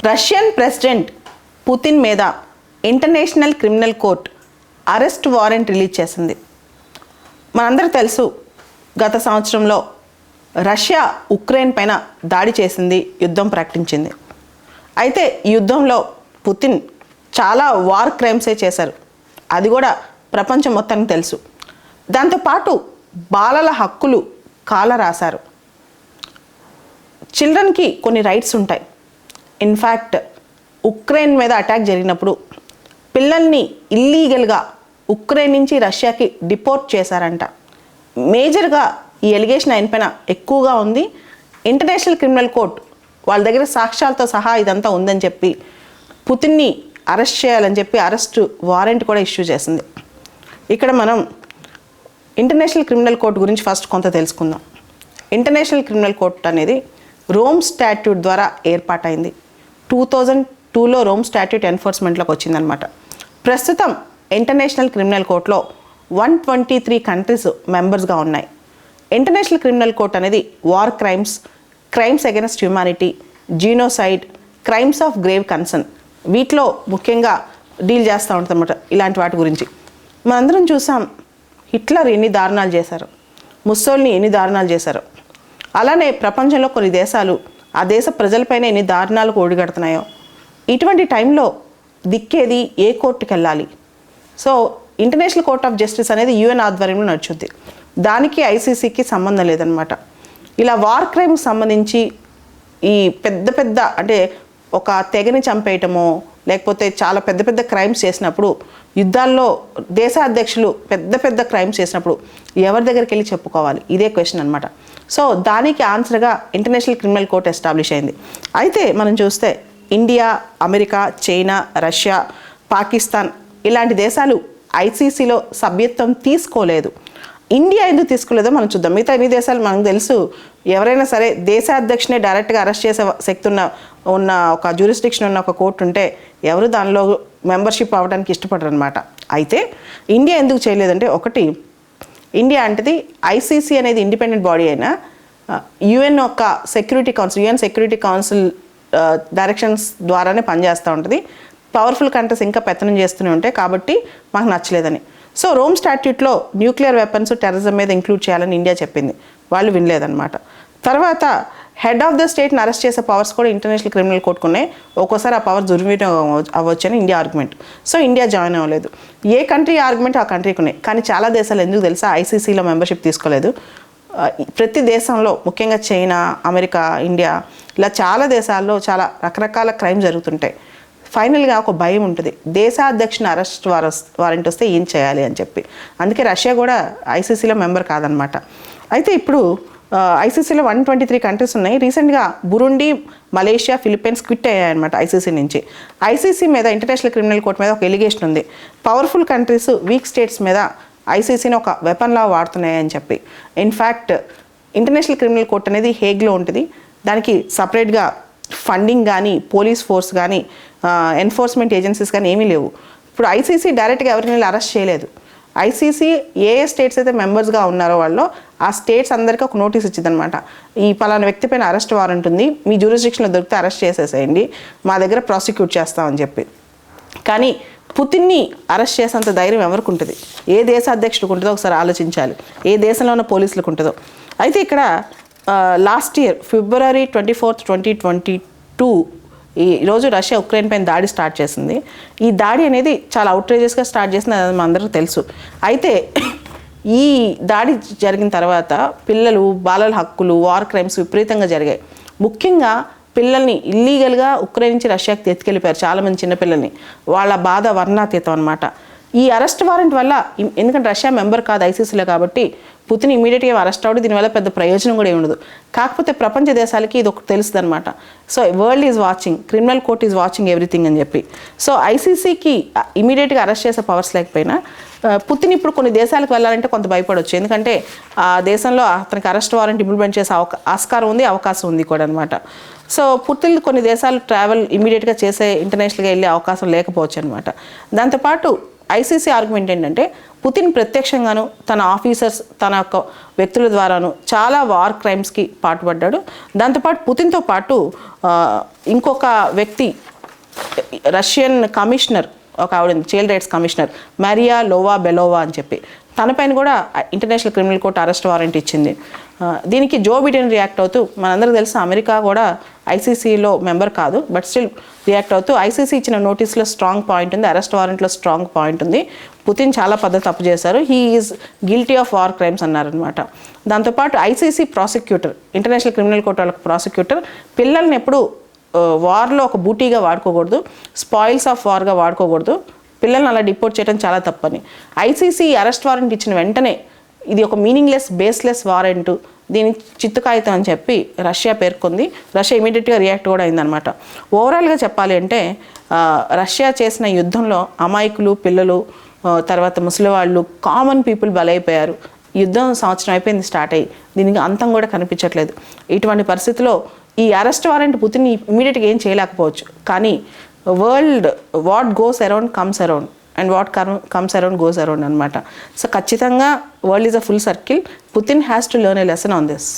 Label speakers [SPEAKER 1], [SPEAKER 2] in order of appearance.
[SPEAKER 1] Russian president Putin మీద international criminal court arrest warrant release చేసింది. మనందరూ తెలుసు, గత సంవత్సరంలో రష్యా ఉక్రెయిన్ పైన దాడి చేసింది, యుద్ధం ప్రకటించింది. అయితే ఈ యుద్ధంలో పుతిన్ చాలా వార్ క్రైమ్సే చేశారు, అది కూడా ప్రపంచం మొత్తానికి తెలుసు. దాంతోపాటు బాలల హక్కులు కాల రాశారు. చిల్డ్రన్కి కొన్ని రైట్స్ ఉంటాయి. ఇన్ఫ్యాక్ట్ ఉక్రెయిన్ మీద అటాక్ జరిగినప్పుడు పిల్లల్ని ఇల్లీగల్గా ఉక్రెయిన్ నుంచి రష్యాకి డిపోర్ట్ చేశారంట. మేజర్గా ఈ ఎలిగేషన్ ఆయన పైన ఎక్కువగా ఉంది. ఇంటర్నేషనల్ క్రిమినల్ కోర్ట్ వాళ్ళ దగ్గర సాక్ష్యాలతో సహా ఇదంతా ఉందని చెప్పి పుతిన్ని అరెస్ట్ చేయాలని చెప్పి అరెస్ట్ వారెంట్ కూడా ఇష్యూ చేసింది. ఇక్కడ మనం ఇంటర్నేషనల్ క్రిమినల్ కోర్ట్ గురించి ఫస్ట్ కొంత తెలుసుకుందాం. ఇంటర్నేషనల్ క్రిమినల్ కోర్ట్ అనేది రోమ్ స్టాట్యూట్ ద్వారా ఏర్పాటైంది. 2002లో రోమ్ స్టాట్యూట్ ఎన్ఫోర్స్మెంట్లోకి వచ్చిందనమాట. ప్రస్తుతం ఇంటర్నేషనల్ క్రిమినల్ కోర్టులో 123 కంట్రీస్ మెంబర్స్గా ఉన్నాయి. ఇంటర్నేషనల్ క్రిమినల్ కోర్ట్ అనేది war crimes, crimes against humanity, genocide, crimes of grave concern వీటిలో ముఖ్యంగా డీల్ చేస్తూ ఉంటుంది అన్నమాట. ఇలాంటి వాటి గురించి మనందరం చూసాం. హిట్లర్ ఎన్ని దారుణాలు చేశారు, ముస్సోల్ని ఎన్ని దారుణాలు చేశారు. అలానే ప్రపంచంలో కొన్ని దేశాలు ఆ దేశ ప్రజలపైన ఎన్ని దారుణాలకు ఒడిగడుతున్నాయో. ఇటువంటి టైంలో దిక్కేది ఏ కోర్టుకి వెళ్ళాలి? So international court of justice అనేది యుఎన్ ఆధ్వర్యంలో నడుచుద్ది. దానికి ఐసీసీకి సంబంధం లేదనమాట. ఇలా వార్ క్రైమ్కి సంబంధించి ఈ పెద్ద పెద్ద అంటే ఒక తెగని చంపేయటమో లేకపోతే చాలా పెద్ద పెద్ద క్రైమ్స్ చేసినప్పుడు, యుద్ధాల్లో దేశాధ్యక్షులు పెద్ద పెద్ద క్రైమ్స్ చేసినప్పుడు ఎవరి దగ్గరికి వెళ్ళి చెప్పుకోవాలి? ఇదే క్వశ్చన్ అనమాట. సో దానికి ఆన్సర్గా ఇంటర్నేషనల్ క్రిమినల్ కోర్ట్ ఎస్టాబ్లిష్ అయింది. అయితే మనం చూస్తే India, America, China, Russia, Pakistan ఇలాంటి దేశాలు ఐసీసీలో సభ్యత్వం తీసుకోలేదు. ఇండియా ఎందుకు తీసుకోలేదో మనం చూద్దాం. మిగతా ఎన్ని దేశాలు మనకు తెలుసు. ఎవరైనా సరే దేశాధ్యక్షునే డైరెక్ట్గా అరెస్ట్ చేసే శక్తి ఉన్న ఒక జ్యూరిస్డిక్షన్ ఉన్న ఒక కోర్టు ఉంటే ఎవరు దానిలో మెంబర్షిప్ అవ్వడానికి ఇష్టపడరు అనమాట. అయితే ఇండియా ఎందుకు చేయలేదంటే, ఒకటి, ఇండియా అంటది ఐసీసీ అనేది ఇండిపెండెంట్ బాడీ అయినా యుఎన్ యొక్క security council, UN security council directions ద్వారానే పనిచేస్తూ ఉంటుంది. పవర్ఫుల్ కంట్రీస్ ఇంకా పెత్తనం చేస్తూనే ఉంటాయి, కాబట్టి మాకు నచ్చలేదని. సో రోమ్ స్టాట్యూట్లో న్యూక్లియర్ వెపన్స్, టెర్రరిజం మీద ఇంక్లూడ్ చేయాలని ఇండియా చెప్పింది. వాళ్ళు వినలేదన్నమాట. తర్వాత హెడ్ ఆఫ్ ద స్టేట్ని అరెస్ట్ చేసే పవర్స్ కూడా ఇంటర్నేషనల్ క్రిమినల్ కోర్టుకు ఉన్నాయి. ఒక్కోసారి ఆ పవర్ దుర్వినియోగం అవ్వచ్చని India argument. So India join అవ్వలేదు. ఏ కంట్రీ ఆర్గ్యుమెంట్ ఆ కంట్రీకి ఉన్నాయి. కానీ చాలా దేశాలు ఎందుకు తెలుసా ఐసీసీలో మెంబర్షిప్ తీసుకోలేదు? ప్రతి దేశంలో ముఖ్యంగా చైనా, అమెరికా, ఇండియా ఇలా చాలా దేశాల్లో చాలా రకరకాల క్రైమ్ జరుగుతుంటాయి. ఫైనల్గా ఒక భయం ఉంటుంది, దేశాధ్యక్షుని అరెస్ట్ వారెంట్ వస్తే ఏం చేయాలి అని చెప్పి. అందుకే రష్యా కూడా ఐసీసీలో మెంబర్ కాదనమాట. అయితే ఇప్పుడు ఐసీసీలో 123 కంట్రీస్ ఉన్నాయి. రీసెంట్గా బురుండి, మలేషియా, ఫిలిప్పైన్స్ క్విట్ అయ్యాయన్నమాట ఐసీసీ నుంచి. ఐసీసీ మీద ఇంటర్నేషనల్ క్రిమినల్ కోర్ట్ మీద ఒక ఎలిగేషన్ ఉంది. పవర్ఫుల్ కంట్రీస్ వీక్ స్టేట్స్ మీద ఐసీసీని ఒక వెపన్లా వాడుతున్నాయని చెప్పి. ఇన్ఫ్యాక్ట్ ఇంటర్నేషనల్ క్రిమినల్ కోర్ట్ అనేది హేగ్లో ఉంటుంది. దానికి సపరేట్గా ఫండింగ్ కానీ, పోలీస్ ఫోర్స్ కానీ, ఎన్ఫోర్స్మెంట్ ఏజెన్సీస్ కానీ ఏమీ లేవు. ఇప్పుడు ఐసీసీ డైరెక్ట్గా ఎవరిని అరెస్ట్ చేయలేదు. ఐసీసీ ఏ స్టేట్స్ అయితే మెంబర్స్గా ఉన్నారో వాళ్ళు ఆ స్టేట్స్ అందరికీ ఒక నోటీస్ ఇచ్చిందనమాట. ఈ పలానా వ్యక్తి పైన అరెస్ట్ వారెంట్ ఉంది, మీ జ్యూరిస్డిక్షన్లో దొరికితే అరెస్ట్ చేసేసేయండి, మా దగ్గర ప్రాసిక్యూట్ చేస్తామని చెప్పి. కానీ పుతిన్ని అరెస్ట్ చేసేంత ధైర్యం ఎవరికి ఉంటుంది? ఏ దేశ అధ్యక్షుడికి ఉంటుందో ఒకసారి ఆలోచించాలి. ఏ దేశంలో ఉన్న పోలీసులకు ఉంటుందో. అయితే ఇక్కడ లాస్ట్ ఇయర్ February 24, 2022 ఈరోజు రష్యా ఉక్రెయిన్ పైన దాడి స్టార్ట్ చేసింది. ఈ దాడి అనేది చాలా అవుట్రేజెస్గా స్టార్ట్ చేసింది, అది మన అందరికీ తెలుసు. అయితే ఈ దాడి జరిగిన తర్వాత పిల్లలు, బాలల హక్కులు, వార్ క్రైమ్స్ విపరీతంగా జరిగాయి. ముఖ్యంగా పిల్లల్ని ఇల్లీగల్గా ఉక్రెయిన్ నుంచి రష్యాకి ఎత్తుకెళ్ళిపోయారు చాలామంది చిన్నపిల్లల్ని. వాళ్ళ బాధ వర్ణాతీతం అనమాట. ఈ అరెస్ట్ వారెంట్ వల్ల, ఎందుకంటే రష్యా మెంబర్ కాదు ఐసీసీలో కాబట్టి పుతిన్ ఇమీడియట్గా అరెస్ట్ అవ్వడం, దీనివల్ల పెద్ద ప్రయోజనం కూడా ఉండదు. కాకపోతే ప్రపంచ దేశాలకి ఇది ఒకటి తెలుస్తుంది అనమాట. So world is watching, criminal court is watching everything అని చెప్పి. సో ఐసీసీకి ఇమీడియట్గా అరెస్ట్ చేసే పవర్స్ లేకపోయినా పుతిన్ ఇప్పుడు కొన్ని దేశాలకు వెళ్ళాలంటే కొంత భయపడవచ్చు. ఎందుకంటే ఆ దేశంలో అతనికి అరెస్ట్ వారెంట్ ఇంప్లిమెంట్ చేసే ఆస్కారం ఉంది, అవకాశం ఉంది కూడా అనమాట. సో పుతిన్ కొన్ని దేశాలు ట్రావెల్ ఇమీడియట్గా చేసే, ఇంటర్నేషనల్గా వెళ్ళే అవకాశం లేకపోవచ్చు అనమాట. దాంతోపాటు ఐసీసీ ఆర్గ్యుమెంట్ ఏంటంటే పుతిన్ ప్రత్యక్షంగాను తన ఆఫీసర్స్ తన యొక్క వ్యక్తుల ద్వారాను చాలా వార్ క్రైమ్స్కి పాటుపడ్డాడు. దాంతోపాటు పుతిన్తో పాటు ఇంకొక వ్యక్తి రష్యన్ కమిషనర్ ఒక ఆవిడ child rights commissioner Maria Lvova Belova అని చెప్పి తనపైన కూడా international criminal court arrest warrant ఇచ్చింది. దీనికి జో బిడెన్ రియాక్ట్ అవుతూ మనందరికీ తెలుసు అమెరికా కూడా ఐసీసీలో మెంబర్ కాదు, బట్ స్టిల్ రియాక్ట్ అవుతూ ఐసీసీ ఇచ్చిన నోటీస్లో స్ట్రాంగ్ పాయింట్ ఉంది, అరెస్ట్ వారెంట్లో స్ట్రాంగ్ పాయింట్ ఉంది, పుతిన్ చాలా పెద్ద తప్పు చేశారు, he is guilty of war crimes అన్నారనమాట. దాంతోపాటు ICC prosecutor international criminal court వాళ్ళకి ప్రాసిక్యూటర్ పిల్లల్ని ఎప్పుడు వార్లో ఒక బూటీగా వాడుకోకూడదు, స్పాయిల్స్ ఆఫ్ వార్గా వాడుకోకూడదు, పిల్లల్ని అలా డిపోర్ట్ చేయడం చాలా తప్పని ఐసీసీ అరెస్ట్ వారెంట్ ఇచ్చిన వెంటనే ఇది ఒక మీనింగ్లెస్ బేస్లెస్ వారెంట్, దీని చిత్తు కాగితం అని చెప్పి రష్యా పేర్కొంది. రష్యా ఇమీడియట్గా రియాక్ట్ కూడా అయిందనమాట. ఓవరాల్గా చెప్పాలి అంటే రష్యా చేసిన యుద్ధంలో అమాయకులు, పిల్లలు, తర్వాత ముసలి వాళ్ళు, కామన్ పీపుల్ బలైపోయారు. యుద్ధం సంవత్సరం అయిపోయింది స్టార్ట్ అయ్యి, దీనికి అంతం కూడా కనిపించట్లేదు. ఇటువంటి పరిస్థితిలో ఈ అరెస్ట్ వారెంట్ పుతిన్ ఇమీడియట్గా ఏం చేయలేకపోవచ్చు, కానీ world what goes around comes around and what comes around goes around అనమాట. సో ఖచ్చితంగా world is a full circle. Putin has to learn a lesson on this.